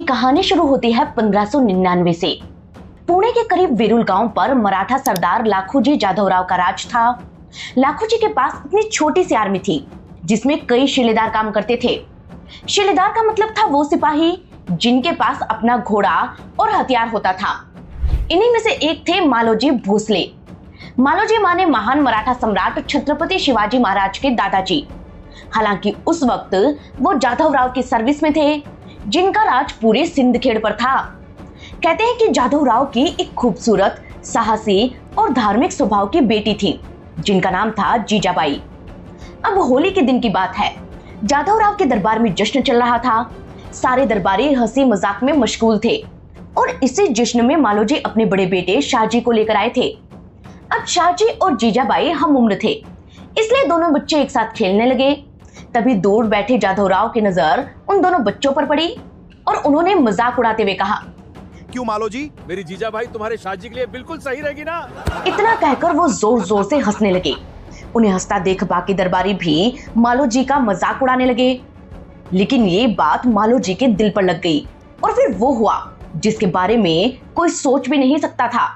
कहानी शुरू होती है 1599 से। पुणे के करीब वेरुल गांव पर मराठा सरदार लाखोजी जाधवराव का राज था। लाखोजी के पास इतनी छोटी सी आर्मी थी जिसमें कई शिलेदार काम करते थे। शिलेदार का मतलब था वो सिपाही जिनके पास अपना घोड़ा और हथियार होता था। इन्हीं में से एक थे मालोजी भोसले। मालोजी माने महान मराठा सम्राट छत्रपति शिवाजी महाराज के दादाजी। हालांकि उस वक्त वो जाधवराव की सर्विस में थे जिनका राज पूरे सिंदखेड़ पर था। कहते हैं कि जाधवराव की एक खूबसूरत, साहसी और धार्मिक स्वभाव की बेटी थी जिनका नाम था जीजाबाई। अब होली के दिन की बात है। जाधवराव के दरबार में जश्न चल रहा था। सारे दरबारी हंसी मजाक में मशगूल थे और इसी जश्न में मालोजी अपने बड़े बेटे शाहजी को लेकर आए थे। अब शाहजी और जीजाबाई हम उम्र थे, इसलिए दोनों बच्चे एक साथ खेलने लगे। तभी दूर बैठे जाधवराव की नजर उन दोनों बच्चों पर पड़ी और उन्होंने मजाक उड़ाते हुए कहा, क्यों मालोजी, मेरी जीजाबाई तुम्हारे शाहजी के लिए बिल्कुल सही रहेगी ना। इतना कहकर वो जोर जोर से हंसने लगे। उन्हें हंसता देख बाकी दरबारी भी मालोजी का मजाक उड़ाने लगे। लेकिन ये बात मालोजी के दिल पर लग गई और फिर वो हुआ जिसके बारे में कोई सोच भी नहीं सकता था।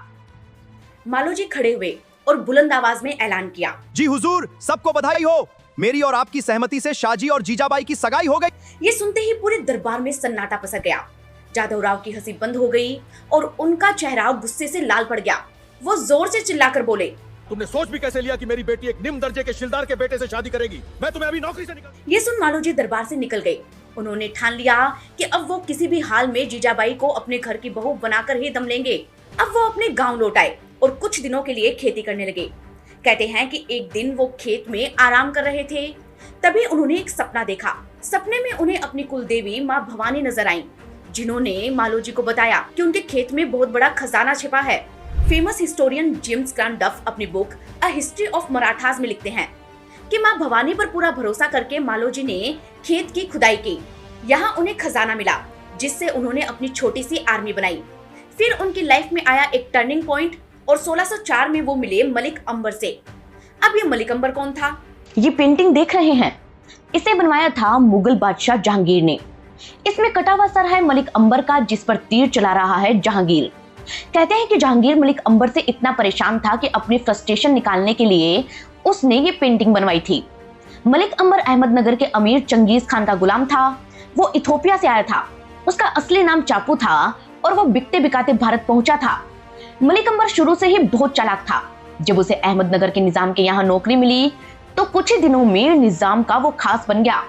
मालोजी खड़े हुए और बुलंद आवाज में ऐलान किया, जी हुजूर, सबको बधाई हो। मेरी और आपकी सहमति से शाहजी और जीजाबाई की सगाई हो गई। ये सुनते ही पूरे दरबार में सन्नाटा पसर गया। जाधवराव की हंसी बंद हो गई और उनका चेहरा गुस्से से लाल पड़ गया। वो जोर से चिल्लाकर बोले, तुमने सोच भी कैसे लिया कि मेरी बेटी एक निम्न दर्जे के शिलदार के बेटे से शादी करेगी? मैं तुम्हें अभी नौकरी से निकाल। ये सुन मालोजी दरबार से निकल गए। उन्होंने ठान लिया कि अब वो किसी भी हाल में जीजाबाई को अपने घर की बहू बनाकर ही दम लेंगे। अब वो अपने गाँव लौट आए और कुछ दिनों के लिए खेती करने लगे। कहते हैं कि एक दिन वो खेत में आराम कर रहे थे, तभी उन्होंने एक सपना देखा। सपने में उन्हें अपनी कुलदेवी माँ भवानी नजर आई, जिन्होंने मालोजी को बताया कि उनके खेत में बहुत बड़ा खजाना छिपा है। फेमस हिस्टोरियन जेम्स ग्रांट डफ अपनी book a history of Marathas में लिखते हैं कि माँ भवानी पर पूरा भरोसा करके मालोजी ने खेत की खुदाई की। यहाँ उन्हें खजाना मिला जिससे उन्होंने अपनी छोटी सी आर्मी बनाई। फिर उनकी लाइफ में आया एक टर्निंग पॉइंट और 1604 में वो मिले मलिक अंबर से। अब ये मलिक अंबर कौन था? ये पेंटिंग देख रहे हैं, इसे बनवाया था मुगल बादशाह जहांगीर ने। इसमें कटा हुआ सर है मलिक अंबर का जिस पर तीर चला रहा है जहांगीर। कहते हैं कि जहांगीर मलिक अंबर से इतना परेशान था कि अपनी फ्रस्ट्रेशन निकालने के लिए उसने ये पेंटिंग बनवाई थी। मलिक अंबर अहमदनगर के अमीर चंगेज खान का गुलाम था। वो इथोपिया से आया था। उसका असली नाम चापू था और वो बिकते बिकाते भारत पहुंचा था। मलिक अंबर शुरू से ही बहुत चालाक था। जब उसे अहमदनगर के निजाम के यहाँ नौकरी मिली तो कुछ ही दिनों में निजाम का वो खास बन गया।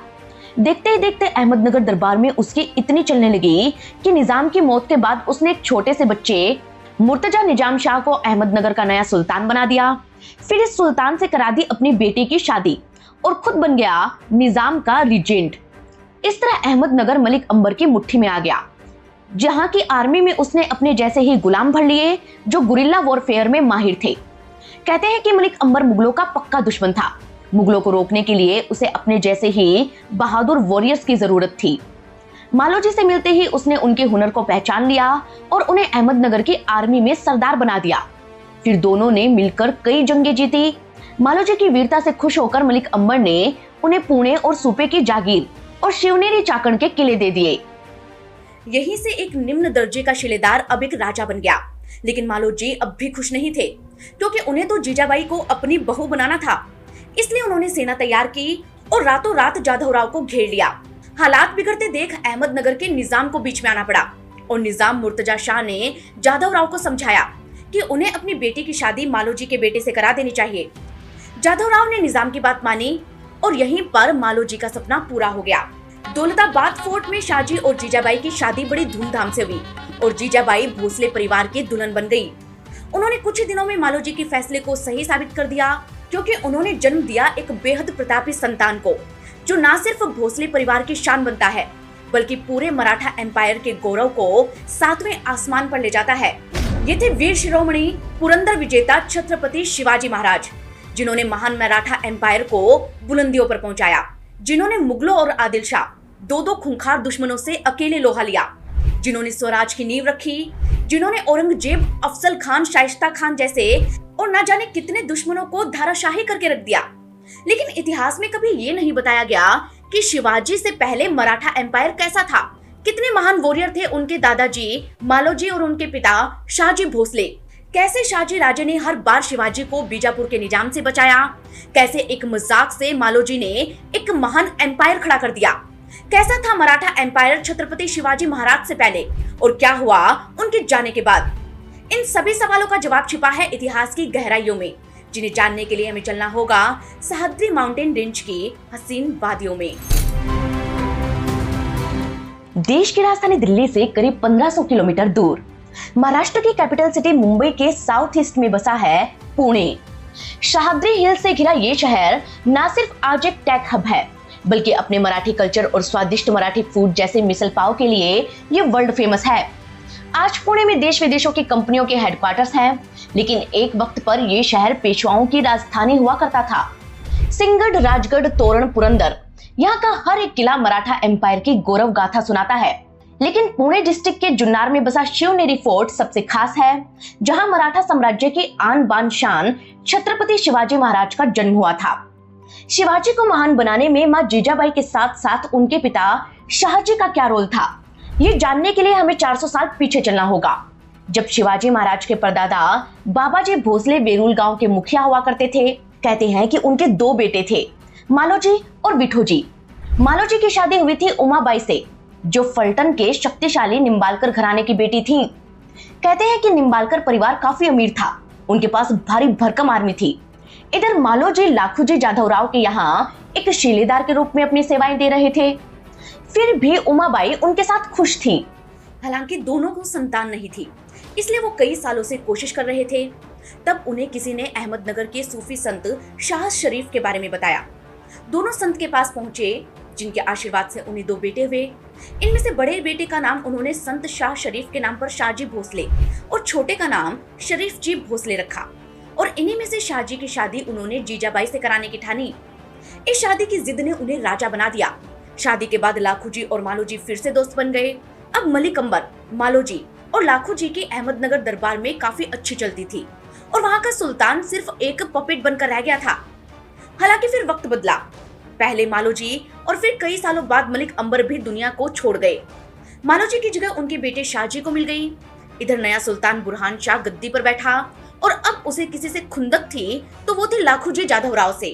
देखते ही देखते अहमदनगर दरबार में उसकी इतनी चलने लगी कि निजाम की मौत के बाद उसने एक छोटे से बच्चे मुर्तजा निजाम शाह को अहमदनगर का नया सुल्तान बना दिया। फिर इस सुल्तान से करा दी अपनी बेटी की शादी और खुद बन गया निजाम का रीजेंट। इस तरह अहमदनगर मलिक अंबर की मुट्ठी में आ गया, जहां की आर्मी में उसने अपने जैसे ही गुलाम भर लिए जो गुरिल्ला वॉरफेयर में माहिर थे। कहते हैं कि मलिक अंबर मुगलों का पक्का दुश्मन था। मुगलों को रोकने के लिए उसे अपने जैसे ही बहादुर वॉरियर्स की जरूरत थी। मालोजी से मिलते ही उसने उनके हुनर को पहचान लिया और उन्हें अहमदनगर की आर्मी में सरदार बना दिया। फिर दोनों ने मिलकर कई जंगें जीती। मालोजी की वीरता से खुश होकर मलिक अंबर ने उन्हें पुणे और सूपे की जागीर और शिवनेरी चाकण के किले दे दिए। यहीं से एक निम्न दर्जे का शिलेदार अब एक राजा बन गया। लेकिन मालोजी अब भी खुश नहीं थे, क्योंकि उन्हें तो जीजाबाई को अपनी बहू बनाना था। इसलिए उन्होंने सेना तैयार की और रातों रात जाधवराव को घेर लिया। हालात बिगड़ते देख अहमदनगर के निजाम को बीच में आना पड़ा और निजाम मुर्तजा शाह ने जाधवराव को समझाया कि उन्हें अपनी बेटी की शादी मालोजी के बेटे से करा देनी चाहिए। जाधवराव ने निजाम की बात मानी और यहीं पर मालोजी का सपना पूरा हो गया। दौलताबाद फोर्ट में शाहजी और जीजाबाई की शादी बड़ी धूमधाम से हुई और जीजाबाई भोसले परिवार की दुल्हन बन गई। उन्होंने कुछ ही दिनों में मालोजी के फैसले को सही साबित कर दिया, क्योंकि उन्होंने जन्म दिया एक बेहद प्रतापी संतान को, जो न सिर्फ भोसले परिवार की शान बनता है बल्कि पूरे मराठा एम्पायर के गौरव को 7वें आसमान पर ले जाता है। ये थे वीर शिरोमणि पुरंदर विजेता छत्रपति शिवाजी महाराज, जिन्होंने महान मराठा एम्पायर को बुलंदियों पर पहुंचाया, जिन्होंने मुगलों और आदिल शाह दो खूंखार दुश्मनों से अकेले लोहा लिया, जिन्होंने स्वराज की नींव रखी, जिन्होंने औरंगजेब, अफजल खान, शाइस्ता खान जैसे और न जाने कितने दुश्मनों को धाराशाही करके रख दिया। लेकिन इतिहास में कभी ये नहीं बताया गया कि शिवाजी से पहले मराठा एम्पायर कैसा था, कितने महान वॉरियर थे उनके दादाजी मालोजी और उनके पिता शाहजी भोसले। कैसे शाहजी राजे ने हर बार शिवाजी को बीजापुर के निजाम से बचाया, कैसे एक मजाक से मालोजी ने एक महान एम्पायर खड़ा कर दिया, कैसा था मराठा एम्पायर छत्रपति शिवाजी महाराज से पहले और क्या हुआ उनके जाने के बाद। इन सभी सवालों का जवाब छिपा है इतिहास की गहराइयों में, जिन्हें जानने के लिए हमें चलना होगा सह्याद्री माउंटेन रेंज की हसीन वादियों में। देश की राजधानी दिल्ली से करीब 1500 किलोमीटर दूर महाराष्ट्र की कैपिटल सिटी मुंबई के साउथ ईस्ट में बसा है पुणे। सह्याद्री हिल से घिरा ये शहर न सिर्फ आज एक टेक हब है, बल्कि अपने मराठी कल्चर और स्वादिष्ट मराठी फूड जैसे मिसल पाव के लिए ये वर्ल्ड फेमस है। आज पुणे में देश विदेशों की कंपनियों के हेडक्वार्टर्स हैं, लेकिन एक वक्त पर यह शहर पेशवाओं की राजधानी हुआ करता था। सिंहगढ़, राजगढ़, तोरण, पुरंदर, यहाँ का हर एक किला मराठा एम्पायर की गौरव गाथा सुनाता है। लेकिन पुणे डिस्ट्रिक्ट के जुन्नार में बसा शिवनेरी फोर्ट सबसे खास है, जहां मराठा साम्राज्य की आन बान शान छत्रपति शिवाजी महाराज का जन्म हुआ था। शिवाजी को महान बनाने में मां जीजाबाई के साथ साथ उनके पिता शाहजी का क्या रोल था, ये जानने के लिए हमें 400 साल पीछे चलना होगा, जब शिवाजी महाराज के परदादा बाबाजी भोसले वेरूल गांव के मुखिया हुआ करते थे। कहते हैं कि उनके 2 बेटे थे, मालोजी और विठोजी। मालोजी की शादी हुई थी उमाबाई से, जो फलटन के शक्तिशाली निम्बालकर घराने की बेटी थी। कहते हैं कि निम्बालकर परिवार काफी अमीर था, उनके पास भारी भरकम आर्मी थी। इधर मालोजी लाखूजी जाधवराव के यहाँ एक शिलेदार के रूप में अपनी सेवाएं दे रहे थे। फिर भी उमाबाई उनके साथ खुश थी। हालांकि दोनों को संतान नहीं थी, इसलिए वो कई सालों से कोशिश कर रहे थे। तब उन्हें किसी ने अहमदनगर के सूफी संत शाह शरीफ के बारे में बताया। दोनों संत के पास पहुंचे, जिनके आशीर्वाद से उन्हें 2 बेटे हुए। इनमें से बड़े बेटे का नाम उन्होंने संत शाह शरीफ के नाम पर शाहजी भोसले और छोटे का नाम शरीफ जी भोसले रखा। और इन्हीं में से शाहजी की शादी उन्होंने जीजाबाई से कराने की ठानी। इस शादी की जिद ने उन्हें राजा बना दिया। शादी के बाद लाखूजी और मालोजी फिर से दोस्त बन गए। अब मलिक अंबर, मालोजी और लाखूजी की अहमदनगर दरबार में काफी अच्छी चलती थी और वहाँ का सुल्तान सिर्फ एक पपेट बनकर रह गया था। हालांकि फिर वक्त बदला। पहले मालोजी और फिर कई सालों बाद मलिक अंबर भी दुनिया को छोड़ गए। मालोजी की जगह उनके बेटे शाहजी को मिल गई। इधर नया सुल्तान बुरहान शाह गद्दी पर बैठा और अब उसे किसी से खुंदक थी तो वो थे लाखूजी जाधवराव से,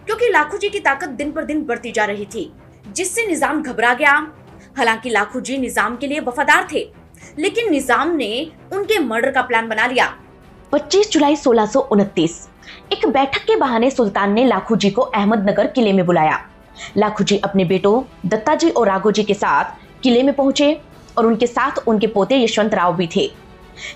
क्योंकि लाखूजी की ताकत दिन पर दिन बढ़ती जा रही थी, जिससे निजाम घबरा गया। हालांकि लाखूजी निजाम के लिए वफादार थे, लेकिन निजाम ने उनके मर्डर का प्लान बना लिया। 25 जुलाई 1629 एक बैठक के बहाने सुल्तान ने लाखूजी को अहमदनगर किले में बुलाया। लाखूजी अपने बेटों दत्ताजी और राघोजी के साथ किले में पहुंचे और उनके साथ उनके पोते यशवंत राव भी थे।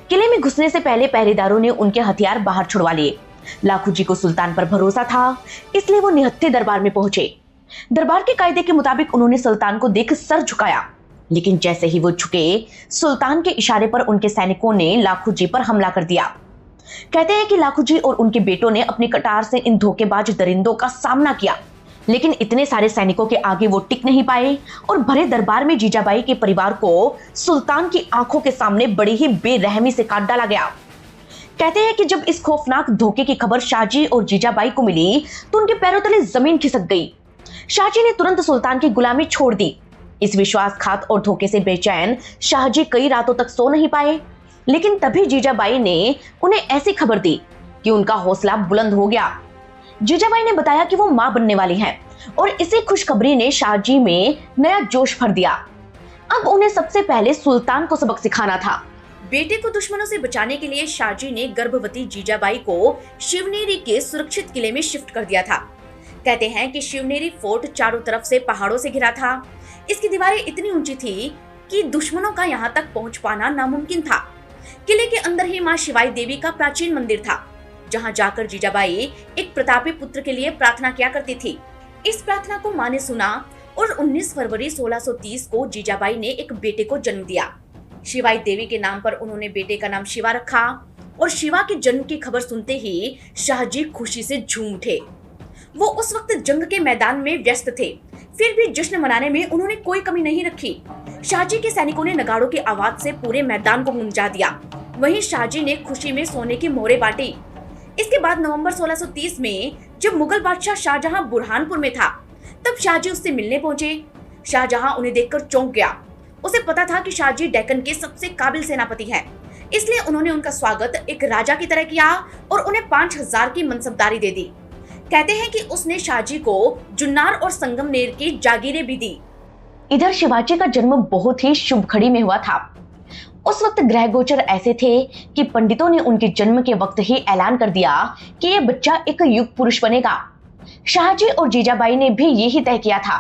किले में घुसने से पहले पहरेदारों ने उनके हथियार बाहर छुड़वा लिए। लाखूजी को सुल्तान पर भरोसा था, इसलिए वो निहत्थे दरबार में पहुंचे। दरबार के कायदे के मुताबिक उन्होंने सुल्तान को देख सर झुकाया, लेकिन जैसे ही वो झुके, सुल्तान के इशारे पर उनके सैनिकों ने लाखूजी पर हमला कर दिया। कहते हैं कि लाखूजी और उनके बेटों ने अपनी कटार से इन धोखेबाज दरिंदों का सामना किया, लेकिन इतने सारे सैनिकों के आगे वो टिक नहीं पाए और भरे दरबार में जीजाबाई के परिवार को सुल्तान की आंखों के सामने बड़ी ही बेरहमी से काट डाला गया। कहते हैं कि जब इस खौफनाक धोखे की खबर शाहजी और जीजाबाई को मिली तो उनके पैरों तले जमीन खिसक गई। शाहजी ने तुरंत सुल्तान की गुलामी छोड़ दी। इस विश्वासघात और धोखे से बेचैन शाहजी कई रातों तक सो नहीं पाए, लेकिन तभी जीजाबाई ने उन्हें ऐसी खबर दी कि उनका हौसला बुलंद हो गया। जीजाबाई ने बताया कि वो मां बनने वाली हैं और इसी खुशखबरी ने शाहजी में नया जोश भर दिया। अब उन्हें सबसे पहले सुल्तान को सबक सिखाना था। बेटे को दुश्मनों से बचाने के लिए शाहजी ने गर्भवती जीजाबाई को शिवनेरी के सुरक्षित किले में शिफ्ट कर दिया था। कहते हैं कि शिवनेरी फोर्ट चारों तरफ से पहाड़ों से घिरा था। इसकी दीवारें इतनी ऊंची थी कि दुश्मनों का यहाँ तक पहुँच पाना नामुमकिन था। किले के अंदर ही मां शिवाई देवी का प्राचीन मंदिर था, जहाँ जाकर जीजाबाई एक प्रतापी पुत्र के लिए प्रार्थना किया करती थी। इस प्रार्थना को मां ने सुना और 19 फरवरी 1630 को जीजाबाई ने एक बेटे को जन्म दिया। शिवाई देवी के नाम पर उन्होंने बेटे का नाम शिवा रखा और शिवा के जन्म की खबर सुनते ही शाहजी खुशी से झूम उठे। वो उस वक्त जंग के मैदान में व्यस्त थे, फिर भी जश्न मनाने में उन्होंने कोई कमी नहीं रखी। शाहजी के सैनिकों ने नगाड़ों की आवाज से पूरे मैदान को गूंजा दिया। वहीं शाहजी ने खुशी में सोने की मोहरें बांटी। इसके बाद नवंबर 1630 में जब मुगल बादशाह शाहजहां बुरहानपुर में था, तब शाहजी उससे मिलने पहुंचे। शाहजहां उन्हें देखकर चौंक गया उसे पता था कि शाहजी डेक्कन के सबसे काबिल सेनापति हैं, इसलिए उन्होंने उनका स्वागत एक राजा की तरह किया और उन्हें 5000 की मनसबदारी दे दी। कहते हैं कि उसने शाहजी को जुन्नार और संगमनेर की जागीरें भी दी। इधर शिवाजी का जन्म बहुत ही शुभ घड़ी में हुआ था। उस वक्त ग्रह गोचर ऐसे थे कि पंडितों ने उनके जन्म के वक्त ही ऐलान कर दिया कि यह बच्चा एक युग पुरुष बनेगा। शाहजी और जीजाबाई ने भी यही तय किया था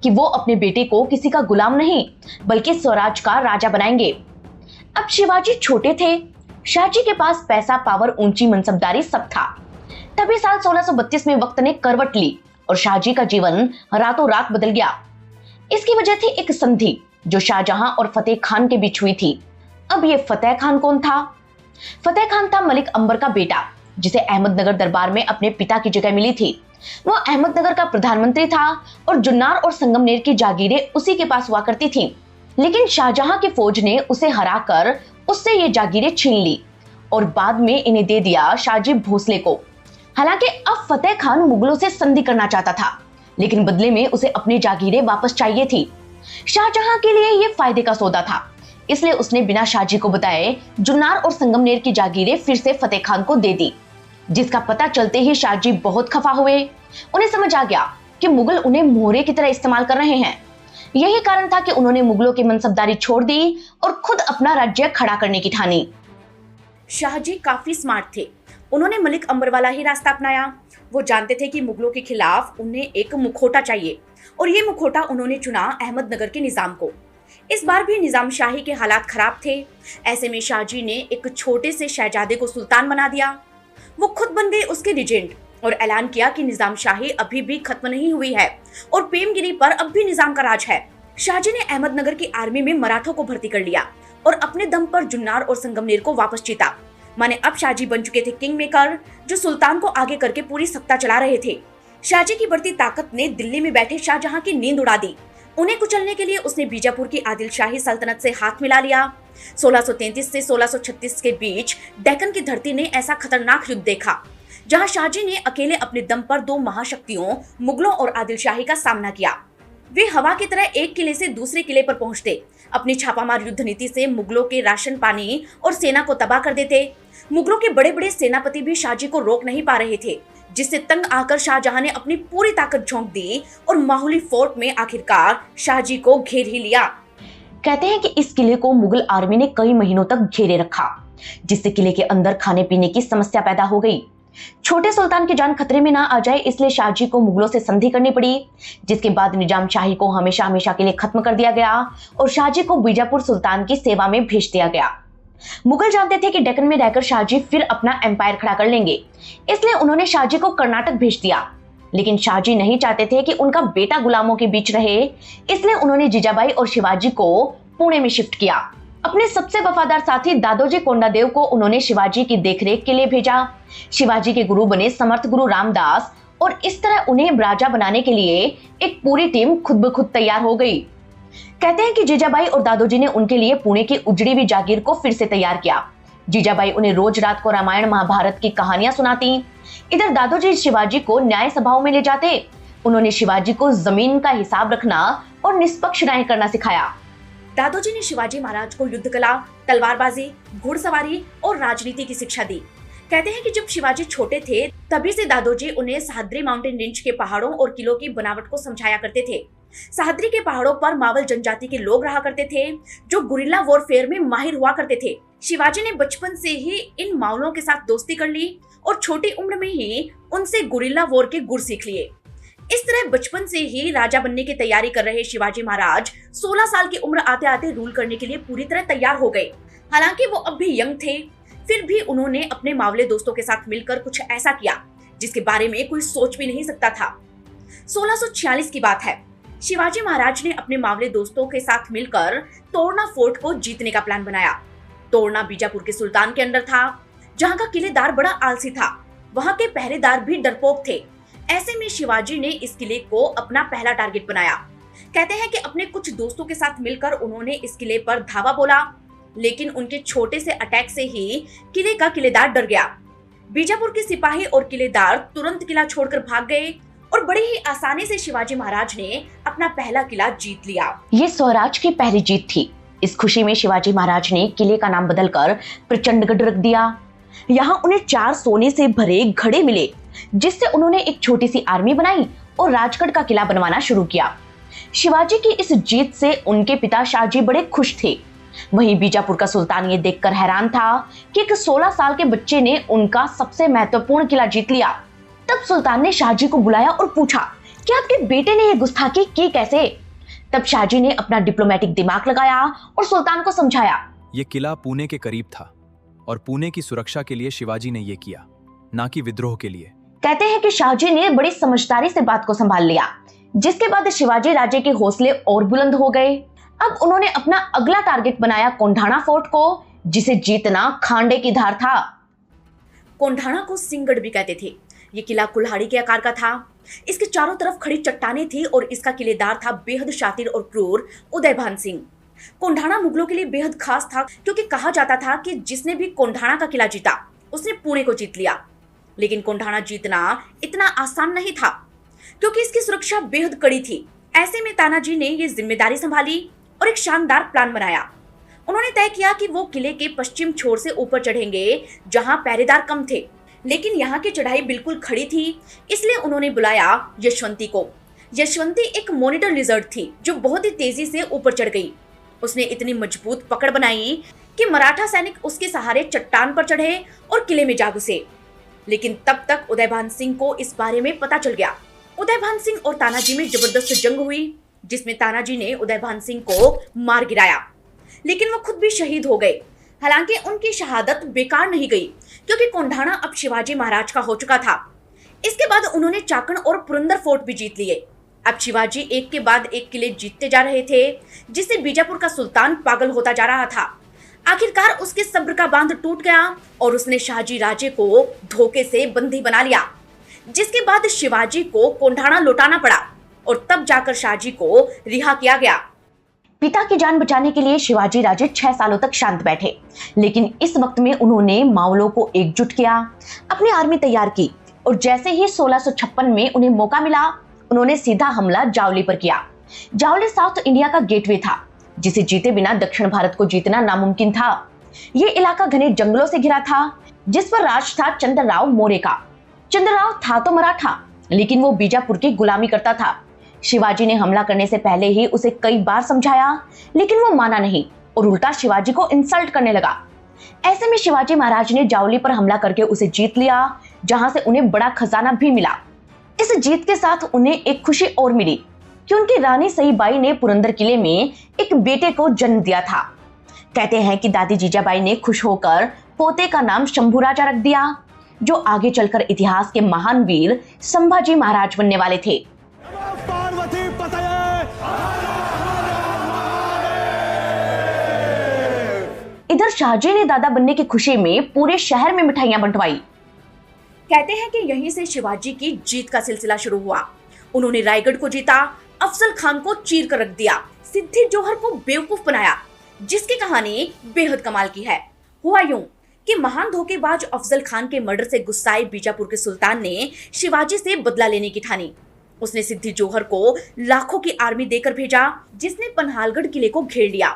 कि वो अपने बेटे को किसी का गुलाम नहीं बल्कि स्वराज का राजा बनाएंगे। अब शिवाजी छोटे थे, शाहजी के पास पैसा, पावर, ऊंची मनसबदारी सब था। तभी साल 1632 में वक्त ने करवट ली और शाहजी का जीवन रातों रात बदल गया। इसकी वजह थी एक संधि जो शाहजहां और फतेह खान के बीच हुई थी। अब ये फतेह खान कौन था? फतेह खान था मलिक अंबर का बेटा, जिसे अहमदनगर दरबार में अपने पिता की जगह मिली थी। वो अहमदनगर का प्रधानमंत्री था और जुन्नार और संगमनेर की जागीरें उसी के पास हुआ करती थीं। लेकिन शाहजहां की फौज ने उसे हराकर उससे ये जागीरें छीन ली और बाद में इन्हें दे दिया शाहजी भोसले को। हालांकि अब फतेह खान मुगलों से संधि करना चाहता था, लेकिन बदले में उसे अपनी जागीरें वापस चाहिए थी। शाहजहां के लिए यह फायदे का सौदा था, इसलिए उसने बिना शाहजी को बताए जुन्नार और संगमनेर की जागीरें फिर से फतेह खान को दे दी, जिसका पता चलते ही शाहजी बहुत खफा हुए। उन्हें समझ आ गया कि मुगल उन्हें मोहरे की तरह इस्तेमाल कर रहे हैं। यही कारण था कि उन्होंने मुगलों की मनसबदारी छोड़ दी और खुद अपना राज्य खड़ा करने की ठानी। शाहजी काफी स्मार्ट थे। उन्होंने मलिक अंबर वाला ही रास्ता अपनाया। वो जानते थे कि मुगलों के खिलाफ उन्हें एक मुखौटा चाहिए और ये मुखौटा उन्होंने चुना अहमदनगर के निजाम को। इस बार भी निजाम शाही के हालात खराब थे। ऐसे में शाहजी ने एक छोटे से शहजादे को सुल्तान बना दिया। वो खुद बन गए उसके रिजेंट और ऐलान किया कि निजाम शाही अभी भी खत्म नहीं हुई है और पेमगिरी पर अब भी निजाम का राज है। शाहजी ने अहमदनगर की आर्मी में मराठों को भर्ती कर लिया और अपने दम पर जुन्नार और संगमनेर को वापस जीता। माने अब शाहजी बन चुके थे किंग मेकर, जो सुल्तान को आगे करके पूरी सत्ता चला रहे थे। शाहजी की बढ़ती ताकत ने दिल्ली में बैठे शाहजहां की नींद उड़ा दी। उन्हें कुचलने के लिए उसने बीजापुर की आदिल शाही सल्तनत से हाथ मिला लिया। 1633 से 1636 के बीच डेक्कन की धरती ने ऐसा खतरनाक युद्ध देखा, जहां शाहजी ने अकेले अपने दम पर दो महाशक्तियों मुगलों और आदिल शाही का सामना किया। वे हवा की तरह एक किले से दूसरे किले पर पहुंचते, अपनी छापामार युद्ध नीति से मुगलों के राशन पानी और सेना को तबाह कर देते। मुगलों के बड़े बड़े सेनापति भी शाहजी को रोक नहीं पा रहे थे, जिससे तंग आकर शाहजहां ने अपनी पूरी ताकत झोंक दी और माहुली फोर्ट में आखिरकार शाहजी को घेर ही लिया। कहते हैं कि इस किले को मुगल आर्मी ने कई महीनों तक घेरे रखा, जिससे किले के अंदर खाने पीने की समस्या पैदा हो गई। छोटे सुल्तान की जान खतरे में ना आ जाए, इसलिए शाहजी को मुगलों से संधि करनी पड़ी, जिसके बाद निजाम शाही को हमेशा हमेशा के लिए खत्म कर दिया गया और शाहजी को बीजापुर सुल्तान की सेवा में भेज दिया गया। मुगल जानते थे कि डेक्कन में रहकर शाहजी फिर अपना एम्पायर खड़ा कर लेंगे, इसलिए उन्होंने शाहजी को कर्नाटक भेज दिया। लेकिन शाहजी नहीं चाहते थे कि उनका बेटा गुलामों के बीच रहे, इसलिए उन्होंने जीजाबाई और शिवाजी को पुणे में शिफ्ट किया। अपने सबसे वफादार साथी दादोजी कोंडादेव को उन्होंने शिवाजी की देखरेख के लिए भेजा। शिवाजी के गुरु बने समर्थ गुरु रामदास और इस तरह उन्हें राजा बनाने के लिए एक पूरी टीम खुद ब खुद तैयार हो गई। कहते हैं कि जीजाबाई और दादोजी ने उनके लिए पुणे की उजड़ी हुई जागीर को फिर से तैयार किया। जीजाबाई उन्हें रोज रात को रामायण महाभारत की कहानियां सुनाती। इधर दादोजी शिवाजी को न्याय सभाओं में ले जाते। उन्होंने शिवाजी को जमीन का हिसाब रखना और निष्पक्ष न्याय करना सिखाया। दादोजी ने शिवाजी महाराज को युद्ध कला, तलवारबाजी, घुड़सवारी और राजनीति की शिक्षा दी। कहते हैं कि जब शिवाजी छोटे थे तभी से दादोजी उन्हें सह्याद्री माउंटेन रेंज के पहाड़ों और किलों की बनावट को समझाया करते थे। सह्याद्री के पहाड़ों पर मावल जनजाति के लोग रहा करते थे, जो गुरिल्ला वॉरफेयर में माहिर हुआ करते थे। शिवाजी ने बचपन से ही इन मावलों के साथ दोस्ती कर ली और छोटी उम्र में ही उनसे गुरिल्ला वॉर के गुर सीख लिए। इस तरह बचपन से ही राजा बनने की तैयारी कर रहे शिवाजी महाराज 16 साल की उम्र आते आते रूल करने के लिए पूरी तरह तैयार हो गए। हालांकि वो अब भी यंग थे, फिर भी उन्होंने अपने मावले दोस्तों के साथ मिलकर कुछ ऐसा किया जिसके बारे में कोई सोच भी नहीं सकता था। 1646 की बात है। शिवाजी महाराज ने अपने मावले दोस्तों के साथ मिलकर तोरना फोर्ट को जीतने का प्लान बनाया। तोरना बीजापुर के सुल्तान के अंदर था, जहां का किलेदार बड़ा आलसी था। वहां के पहरेदार भी डरपोक थे। ऐसे में शिवाजी ने इस किले को अपना पहला टारगेट बनाया। कहते हैं कि अपने कुछ दोस्तों के साथ मिलकर उन्होंने इस किले पर धावा बोला, लेकिन उनके छोटे से अटैक से ही किले का किलेदार डर गया। बीजापुर के सिपाही और किलेदार तुरंत किला छोड़कर भाग गए और बड़े ही आसानी से शिवाजी महाराज ने अपना पहला किला जीत लिया। ये स्वराज की पहली जीत थी। इस खुशी में शिवाजी महाराज ने किले का नाम बदलकर प्रचंडगढ़ रख दिया। यहाँ उन्हें 4 सोने से भरे घड़े मिले, जिससे उन्होंने एक छोटी सी आर्मी बनाई और राजगढ़ का किला बनवाना शुरू किया। शिवाजी की इस जीत से उनके पिता शाहजी बड़े खुश थे। वहीं बीजापुर का सुल्तान ये देखकर हैरान था कि एक 16 साल के बच्चे ने उनका सबसे महत्वपूर्ण किला जीत लिया। तब सुल्तान ने शाहजी को बुलाया और पूछा कि आपके बेटे ने ये गुस्ताखी की कैसे। तब शाहजी ने अपना डिप्लोमेटिक दिमाग लगाया और सुल्तान को समझाया। ये किला पुणे के करीब था और पुणे की सुरक्षा के लिए शिवाजी ने ये किया, ना कि विद्रोह के लिए। कहते हैं कि शाहजी ने बड़ी समझदारी से बात को संभाल लिया, जिसके बाद शिवाजी राजे के हौसले और बुलंद हो गए। अब उन्होंने अपना अगला टारगेट बनाया कोंढाणा फोर्ट को, जिसे जीतना खांडे की धार था। कोंढाणा को सिंहगढ़ भी कहते थे। ये किला कुल्हाड़ी के आकार का था। इसके चारों तरफ खड़ी चट्टानें थी और इसका किलेदार था बेहद शातिर और क्रूर उदयभान सिंह। कोंढाणा मुगलों के लिए बेहद खास था, क्योंकि कहा जाता था कि जिसने भी कोंढाणा का किला जीता उसने पुणे को जीत लिया। लेकिन कोंढाणा जीतना इतना आसान नहीं था, क्योंकि इसकी सुरक्षा बेहद कड़ी थी। ऐसे में तानाजी ने ये जिम्मेदारी संभाली और एक शानदार प्लान बनाया। उन्होंने तय किया कि वो किले के पश्चिम छोर से ऊपर चढ़ेंगे, जहां पहरेदार कम थे, लेकिन यहाँ की चढ़ाई बिल्कुल खड़ी थी। इसलिए उन्होंने बुलाया यशवंती को। यशवंती एक मॉनिटर लिजर्ड थी जो बहुत ही तेजी से ऊपर चढ़ गई। उसने इतनी मजबूत पकड़ बनाई कि मराठा सैनिक उसके सहारे चट्टान पर चढ़े और किले में जा घुसे। लेकिन तब तक उदयभान सिंह को इस बारे में पता चल गया। उदयभान सिंह और तानाजी में जबरदस्त जंग हुई, जिसमें तानाजी ने उदयभान सिंह को मार गिराया, लेकिन वो खुद भी शहीद हो गए। हालांकि उनकी शहादत बेकार नहीं गई, क्योंकि कोंढाणा अब शिवाजी महाराज का हो चुका था। इसके बाद उन्होंने चाकण और पुरंदर फोर्ट भी जीत लिए। अब शिवाजी एक के बाद एक किले जीतते जा रहे थे, जिससे बीजापुर का सुल्तान पागल होता जा रहा था। आखिरकार उसके सब्र का बांध टूट गया और उसने शाहजी राजे को धोखे से बंदी बना लिया, जिसके बाद शिवाजी को कोंढाणा लौटाना पड़ा और तब जाकर शाहजी को रिहा किया गया। पिता की जान बचाने के लिए शिवाजी राजे 6 सालों तक शांत बैठे, लेकिन इस वक्त में उन्होंने मावलों को एकजुट किया, अपनी आर्मी तैयार की और जैसे ही 1656 में उन्हें मौका मिला, उन्होंने सीधा हमला जावली पर किया। जावली साउथ इंडिया का गेटवे था, जिसे जीते बिना दक्षिण भारत को जीतना नामुमकिन था। ये इलाका घने जंगलों से घिरा था, जिस पर राज था चंद्रराव मौर्य का। चंद्रराव था तो मराठा, लेकिन वो बीजापुर की गुलामी करता था। शिवाजी ने हमला करने से पहले ही उसे कई बार समझाया, लेकिन वो माना नहीं और उल्टा शिवाजी को इंसल्ट करने लगा। ऐसे में शिवाजी महाराज ने जावली पर हमला करके उसे जीत लिया, जहां से उन्हें बड़ा खजाना भी मिला। इस जीत के साथ उन्हें एक खुशी और मिली कि उनकी रानी सईबाई ने पुरंदर किले में एक बेटे को जन्म दिया था। कहते हैं कि दादी जीजाबाई ने खुश होकर पोते का नाम शंभू राजा रख दिया, जो आगे चलकर इतिहास के महान वीर संभाजी महाराज बनने वाले थे। इधर शाहजी ने दादा बनने की खुशी में पूरे शहर में मिठाइयां बंटवाई। कहते हैं कि यहीं से शिवाजी की जीत का सिलसिला शुरू हुआ। उन्होंने रायगढ़ को जीता, अफजल खान को चीर कर रख दिया, सिद्दी जोहर को बेवकूफ बनाया, जिसकी कहानी बेहद कमाल की है। हुआ यूं कि महान धोखेबाज अफजल खान के मर्डर से गुस्साए बीजापुर के सुल्तान ने शिवाजी से बदला लेने की ठानी। उसने सिद्दी जोहर को लाखों की आर्मी देकर भेजा, जिसने पन्हालगढ़ किले को घेर लिया।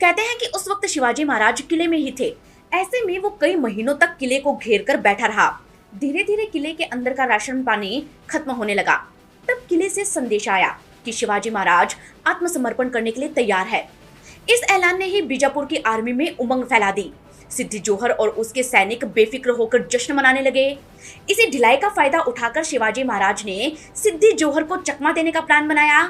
कहते हैं कि उस वक्त शिवाजी महाराज किले में ही थे। ऐसे में वो कई महीनों तक किले को घेर कर बैठा रहा। धीरे धीरे किले के अंदर का राशन पानी खत्म होने लगा। तब किले से संदेश आया कि शिवाजी महाराज आत्मसमर्पण करने के लिए तैयार है। इस ऐलान ने ही बीजापुर की आर्मी में उमंग फैला दी। सिद्दी जोहर और उसके सैनिक बेफिक्र होकर जश्न मनाने लगे। इसी ढिलाई का फायदा उठाकर शिवाजी महाराज ने सिद्दी जोहर को चकमा देने का प्लान बनाया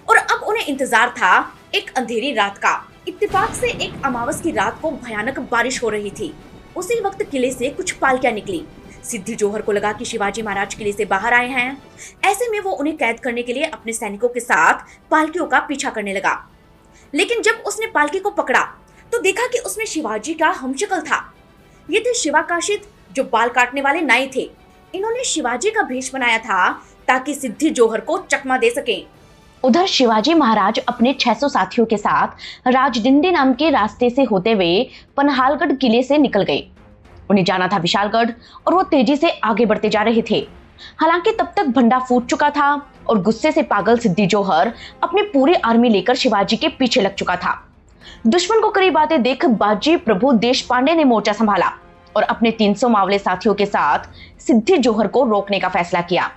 और अब उन्हें इंतजार था एक अंधेरी रात का। इत्तेफाक से एक अमावस की रात को भयानक बारिश हो रही थी। उसी वक्त किले से कुछ पालकियां निकली। सिद्दी जोहर को लगा कि शिवाजी महाराज किले से बाहर आए हैं। ऐसे में वो उन्हें कैद करने के लिए अपने सैनिकों के साथ पालकियों का पीछा करने लगा। लेकिन जब उसने पालकी को पकड़ा तो देखा कि उसमें शिवाजी का हमशक्ल था। ये थे शिवाकाशित, जो बाल काटने वाले नाई थे। इन्होंने शिवाजी का भेष बनाया था ताकि सिद्दी जोहर को चकमा दे सके। उधर शिवाजी महाराज अपने 600 साथियों के साथ राजडिंडी नाम के रास्ते से होते हुए पन्हालगढ़ किले से निकल गए। उन्हें जाना था विशालगढ़ और वो तेजी से आगे बढ़ते जा रहे थे। हालांकि तब तक भंडा फूट चुका था और गुस्से से पागल सिद्दी जोहर अपनी पूरी आर्मी लेकर शिवाजी के पीछे लग चुका था। दुश्मन को करीब आते देख बाजी प्रभु देशपांडे ने मोर्चा संभाला और अपने 300 मावले साथियों के साथ सिद्दी जोहर को रोकने का फैसला किया।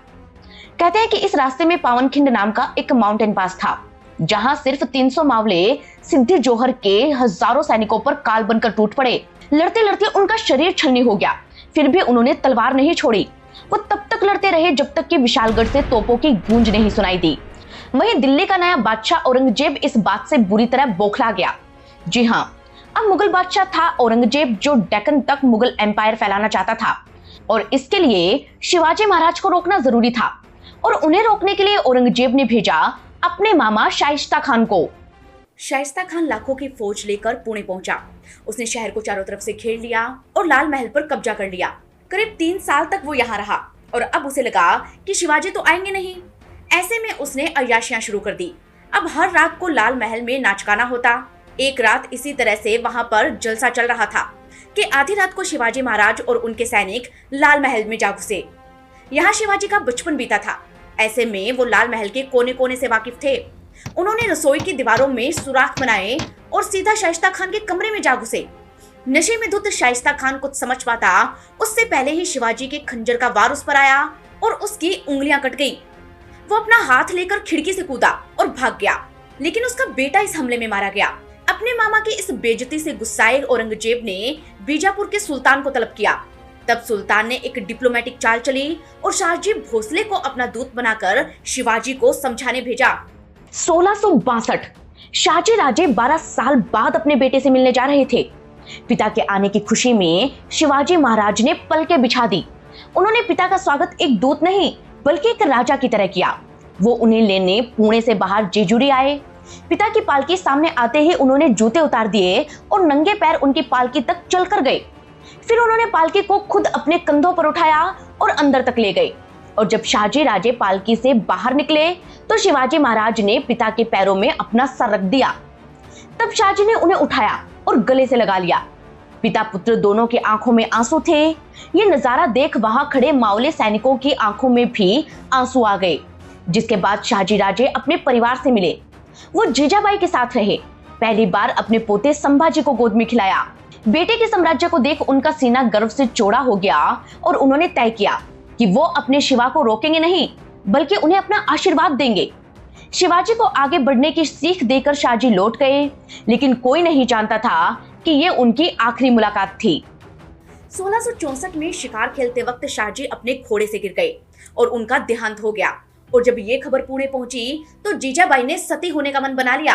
कहते हैं कि इस रास्ते में पावनखिंड नाम का एक माउंटेन पास था, जहां सिर्फ 300 मावले सिद्दी जोहर के हजारों सैनिकों पर काल बनकर टूट पड़े। लड़ते लड़ते उनका शरीर छलनी हो गया, फिर भी उन्होंने तलवार नहीं छोड़ी। वो तब तक लड़ते रहे जब तक कि विशालगढ़ से तोपों की गूंज नहीं सुनाई दी। वहीं दिल्ली का नया बादशाह औरंगजेब इस बात से बुरी तरह बौखला गया। जी हाँ, अब मुगल बादशाह था औरंगजेब, जो डेक्कन तक मुगल एम्पायर फैलाना चाहता था और इसके लिए शिवाजी महाराज को रोकना जरूरी था। और उन्हें रोकने के लिए औरंगजेब ने भेजा अपने मामा शाइस्ता खान को। शाइस्ता खान लाखों की फौज लेकर पुणे पहुंचा। उसने शहर को चारों तरफ से घेर लिया और लाल महल पर कब्जा कर लिया। करीब 3 साल तक वो यहाँ रहा और अब उसे लगा कि शिवाजी तो आएंगे नहीं। ऐसे में उसने अय्याशियां शुरू कर दी। अब हर रात को लाल महल में नाच गाना होता। एक रात इसी तरह से वहां पर जलसा चल रहा था कि आधी रात को शिवाजी महाराज और उनके सैनिक लाल महल में जा घुसे। यहाँ शिवाजी का बचपन बीता था, ऐसे में वो लाल महल के कोने कोने से वाकिफ थे। उन्होंने रसोई की दीवारों में सुराख बनाए और सीधा शाइस्ता खान के कमरे में जा घुसे। नशे में धुत शाइस्ता खान कुछ समझ पाता उससे पहले ही शिवाजी के खंजर का वार उस पर आया और उसकी उंगलियां कट गई। वो अपना हाथ लेकर खिड़की से कूदा और भाग गया, लेकिन उसका बेटा इस हमले में मारा गया। अपने मामा की इस बेइज्जती से गुस्साए औरंगजेब ने बीजापुर के सुल्तान को तलब किया। तब सुल्तान ने एक डिप्लोमेटिक चाल चली और शाहजी भोसले को अपना दूत बनाकर शिवाजी को समझाने भेजा। 1662 शाहजी राजे 12 साल बाद अपने बेटे से मिलने जा रहे थे। पिता के आने की खुशी में शिवाजी महाराज ने पलकें बिछा दी। उन्होंने पिता का स्वागत एक दूत नहीं बल्कि एक राजा की तरह किया। वो उन्हें लेने पुणे से बाहर जेजुरी आए। पिता की पालकी सामने आते ही उन्होंने जूते उतार दिए और नंगे पैर उनकी पालकी तक चलकर गए। फिर उन्होंने पालकी को खुद अपने कंधों पर उठाया और अंदर तक ले गए। और जब शाहजी राजे पालकी से बाहर निकले तो शिवाजी महाराज ने पिता के पैरों में अपना सर रख दिया। तब शाहजी ने उन्हें उठाया और गले से लगा लिया। पिता पुत्र दोनों की आंखों में आंसू थे। ये नजारा देख वहां खड़े मावले सैनिकों की आंखों में भी आंसू आ गए। जिसके बाद शाहजी राजे अपने परिवार से मिले। वो जीजाबाई के साथ रहे। पहली बार अपने पोते संभाजी को गोद में खिलाया। बेटे के साम्राज्य को देख उनका सीना गर्व से चौड़ा हो गया और उन्होंने तय किया कि वो अपने शिवा को रोकेंगे नहीं बल्कि उन्हें अपना आशीर्वाद देंगे। शिवाजी को आगे बढ़ने की सीख देकर शाहजी लौट गए, लेकिन कोई नहीं जानता था कि ये उनकी आखिरी मुलाकात थी। 1664 में शिकार खेलते वक्त शाहजी अपने घोड़े से गिर गए और उनका देहांत हो गया। और जब ये खबर पुणे पहुंची तो जीजाबाई ने सती होने का मन बना लिया,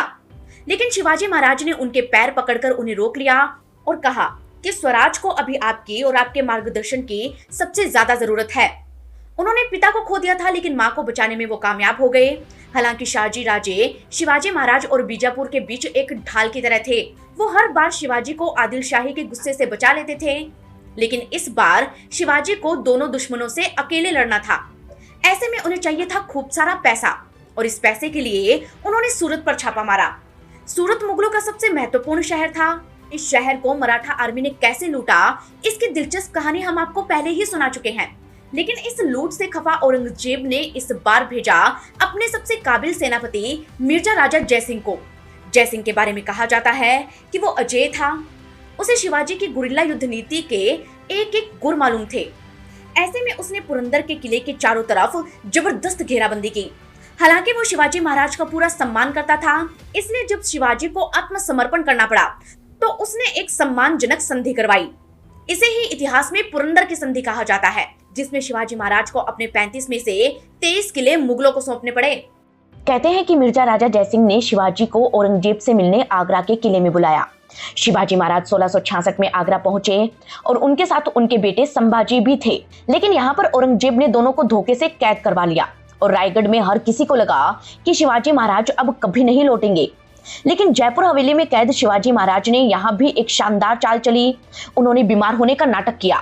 लेकिन शिवाजी महाराज ने उनके पैर पकड़कर उन्हें रोक लिया और कहा कि स्वराज को अभी आपकी और आपके मार्गदर्शन की सबसे ज्यादा जरूरत है। उन्होंने पिता को खो दिया था, लेकिन मां को बचाने में वो कामयाब हो गए। हालांकि शाहजी राजे शिवाजी महाराज और बीजापुर के बीच एक ढाल की तरह थे। वो हर बार शिवाजी को आदिल शाही के गुस्से से बचा लेते थे, लेकिन इस बार शिवाजी को दोनों दुश्मनों से अकेले लड़ना था। ऐसे में उन्हें चाहिए था खूब सारा पैसा और इस पैसे के लिए उन्होंने सूरत पर छापा मारा। सूरत मुगलों का सबसे महत्वपूर्ण शहर था। इस शहर को मराठा आर्मी ने कैसे लूटा, इसकी दिलचस्प कहानी हम आपको पहले ही सुना चुके हैं। लेकिन इस लूट से खफा औरंगजेब ने इस बार भेजा अपने सबसे काबिल सेनापति मिर्जा राजा जयसिंह को। जयसिंह के बारे में कहा जाता है कि वो अजय था। उसे शिवाजी की गुरिल्ला युद्ध नीति के एक एक गुर मालूम थे। ऐसे में उसने पुरंदर के किले के चारों तरफ जबरदस्त घेराबंदी की। हालांकि वो शिवाजी महाराज का पूरा सम्मान करता था, इसलिए जब शिवाजी को आत्मसमर्पण करना पड़ा तो उसने एक सम्मानजनक संधि करवाई। इसे ही इतिहास में पुरंदर की संधि कहा जाता है, जिसमें शिवाजी महाराज को अपने 35 में से 23 किले मुगलों को सौंपने पड़े। कहते हैं कि मिर्जा राजा जयसिंह ने शिवाजी को औरंगजेब से मिलने आगरा के किले में बुलाया। शिवाजी महाराज 1666 में आगरा पहुंचे और उनके साथ उनके बेटे संभाजी भी थे। लेकिन यहाँ पर औरंगजेब ने दोनों को धोखे से कैद करवा लिया और रायगढ़ में हर किसी को लगा कि शिवाजी महाराज अब कभी नहीं लौटेंगे। लेकिन जयपुर हवेली में कैद शिवाजी महाराज ने यहाँ भी एक शानदार चाल चली। उन्होंने बीमार होने का नाटक किया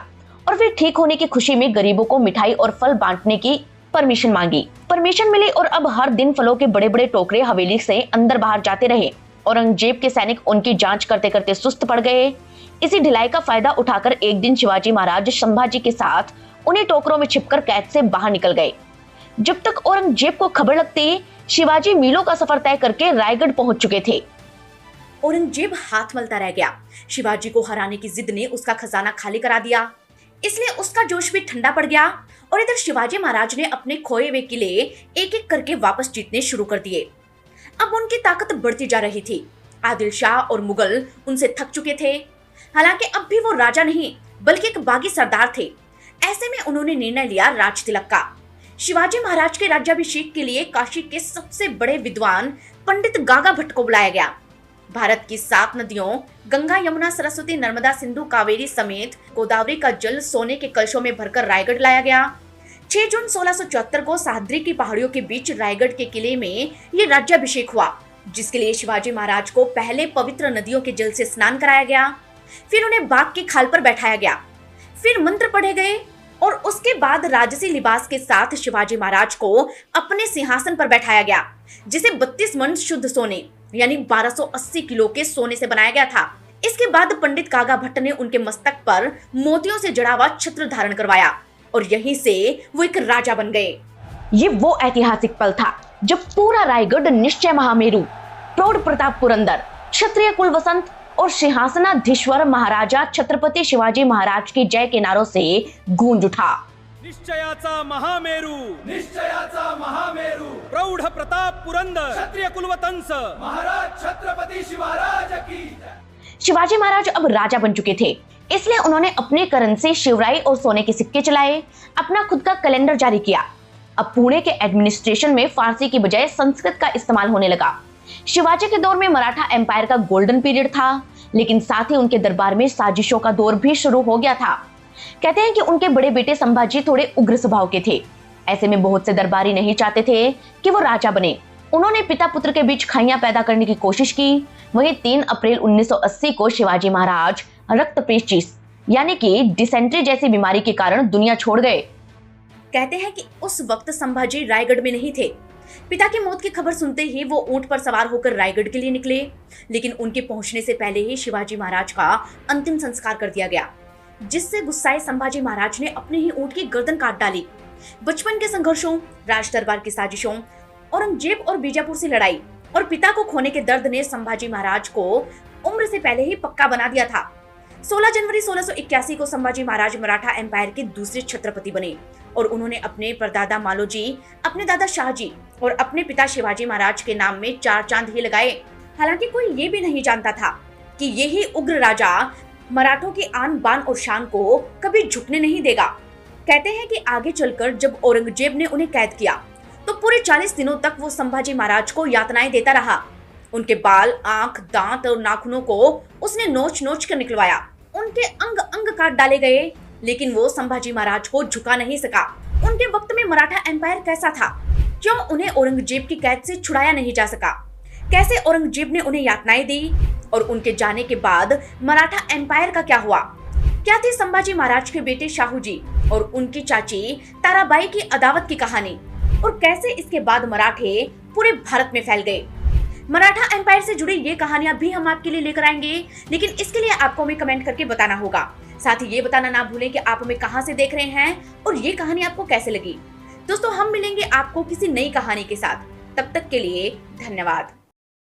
और फिर ठीक होने की खुशी में गरीबों को मिठाई और फल बांटने की परमिशन मांगी। परमिशन मिली और अब हर दिन फलों के बड़े बड़े टोकरे हवेली से अंदर बाहर जाते रहे। औरंगजेब के सैनिक उनकी जांच करते करते सुस्त पड़ गए। इसी ढिलाई का फायदा उठाकर एक दिन शिवाजी महाराज संभाजी के साथ उन्हीं टोकरों में छिपकर कैद से बाहर निकल गए। जब तक औरंगजेब को खबर लगती, शिवाजी मीलों का सफर तय करके रायगढ़ पहुंच चुके थे। औरंगजेब हाथ मलता रह गया। शिवाजी को हराने की जिद ने उसका खजाना खाली करा दिया, इसलिए उसका जोश भी ठंडा पड़ गया। और इधर शिवाजी महाराज ने अपने खोए हुए किले एक एक करके वापस जीतने शुरू कर दिए। अब उनकी ताकत बढ़ती जा रही थी। आदिल शाह और मुगल उनसे थक चुके थे। हालांकि अब भी वो राजा नहीं बल्कि एक बागी सरदार थे। ऐसे में उन्होंने निर्णय लिया राज तिलक का। शिवाजी महाराज के राज्याभिषेक के लिए काशी के सबसे बड़े विद्वान पंडित गागा भट्ट को बुलाया गया। भारत की 7 नदियों गंगा, यमुना, सरस्वती, नर्मदा, सिंधु, कावेरी समेत गोदावरी का जल सोने के कलशों में भरकर रायगढ़ लाया गया। 6 जून 1674 को सह्याद्री की पहाड़ियों के बीच रायगढ़ के किले में ये राज्याभिषेक हुआ, जिसके लिए शिवाजी महाराज को पहले पवित्र नदियों के जल से स्नान कराया गया। फिर उन्हें बाघ की खाल पर बैठाया गया। फिर मंत्र पढ़े गए और उसके बाद राजसी लिबास के साथ शिवाजी महाराज को अपने सिंहासन पर बैठाया गया, जिसे 32 मन शुद्ध सोने यानी 1280 किलो के सोने से बनाया गया था। इसके बाद पंडित गागा भट्ट ने उनके मस्तक पर मोतियों से जड़ा हुआ छत्र धारण करवाया और यहीं से वो एक राजा बन गए। ये वो ऐतिहासिक पल था जब पूरा रायगढ़ निश्चय महामेरु, प्रौढ़ प्रताप पुरंदर, क्षत्रिय कुल वसंत और सिंहासनाधीश्वर महाराजा छत्रपति शिवाजी महाराज की जय के नारों से गूंज उठा। निश्चयाचा महामेरू, प्रौढ़ प्रताप पुरंदर, क्षत्रिय कुलवतंस, महाराज छत्रपति शिवराज की। शिवाजी महाराज अब राजा बन चुके थे, इसलिए उन्होंने अपने करेंसी शिवराई और सोने के सिक्के चलाए, अपना खुद का कैलेंडर जारी किया। अब पुणे के एडमिनिस्ट्रेशन में फारसी की बजाय संस्कृत का इस्तेमाल होने लगा। शिवाजी के दौर में मराठा एम्पायर का गोल्डन पीरियड था, लेकिन साथ ही उनके दरबार में साजिशों का दौर भी शुरू हो गया था। कहते हैं कि उनके बड़े बेटे संभाजी थोड़े उग्र स्वभाव के थे। ऐसे में बहुत से दरबारी नहीं चाहते थे कि वो राजा बने। उन्होंने पिता पुत्र के बीच खाइयां पैदा करने की कोशिश की। वहीं 3 अप्रैल 1980 को शिवाजी महाराज रक्तपेचिश यानी कि डिसेंट्री जैसी बीमारी के कारण दुनिया छोड़ गए। कहते हैं कि उस वक्त संभाजी रायगढ़ में नहीं थे। पिता की मौत की खबर सुनते ही वो ऊंट पर सवार होकर रायगढ़ के लिए निकले, लेकिन उनके पहुंचने से पहले ही शिवाजी महाराज का अंतिम संस्कार कर दिया गया, जिससे गुस्साए संभाजी महाराज ने अपने ही ऊंट की गर्दन काट डाली। बचपन के संघर्षों, राज दरबार की साजिशों, औरंगजेब और बीजापुर से लड़ाई और पिता को खोने के दर्द ने संभाजी महाराज को उम्र से पहले ही पक्का बना दिया था। 16 जनवरी 1681 को संभाजी महाराज मराठा एम्पायर के दूसरे छत्रपति बने और उन्होंने अपने परदादा मालोजी, अपने दादा शाहजी और अपने पिता शिवाजी महाराज के नाम में 4 चांद ही लगाए। हालांकि कोई ये भी नहीं जानता था कि यही उग्र राजा मराठों की आन बान और शान को कभी झुकने नहीं देगा। कहते हैं कि आगे चलकर जब औरंगजेब ने उन्हें कैद किया तो पूरे 40 दिनों तक वो संभाजी महाराज को यातनाएं देता रहा। उनके बाल, आंख, दांत और नाखूनों को उसने नोच नोच कर निकलवाया। उनके अंग अंग काट डाले गए, लेकिन वो संभाजी महाराज को झुका नहीं सका। उनके वक्त में मराठा एम्पायर कैसा था? क्यों उन्हें औरंगजेब की कैद से छुड़ाया नहीं जा सका? कैसे औरंगजेब ने उन्हें यातनाएं दी? और उनके जाने के बाद मराठा एम्पायर का क्या हुआ? क्या थी संभाजी महाराज के बेटे शाहू जी और उनकी चाची ताराबाई की अदावत की कहानी? और कैसे इसके बाद मराठे पूरे भारत में फैल गए? मराठा एम्पायर से जुड़ी ये कहानियां भी हम आपके लिए लेकर आएंगे, लेकिन इसके लिए आपको हमें कमेंट करके बताना होगा। साथ ही ये बताना ना भूलें कि आप हमें कहां से देख रहे हैं और ये कहानी आपको कैसे लगी। दोस्तों, हम मिलेंगे आपको किसी नई कहानी के साथ। तब तक के लिए धन्यवाद।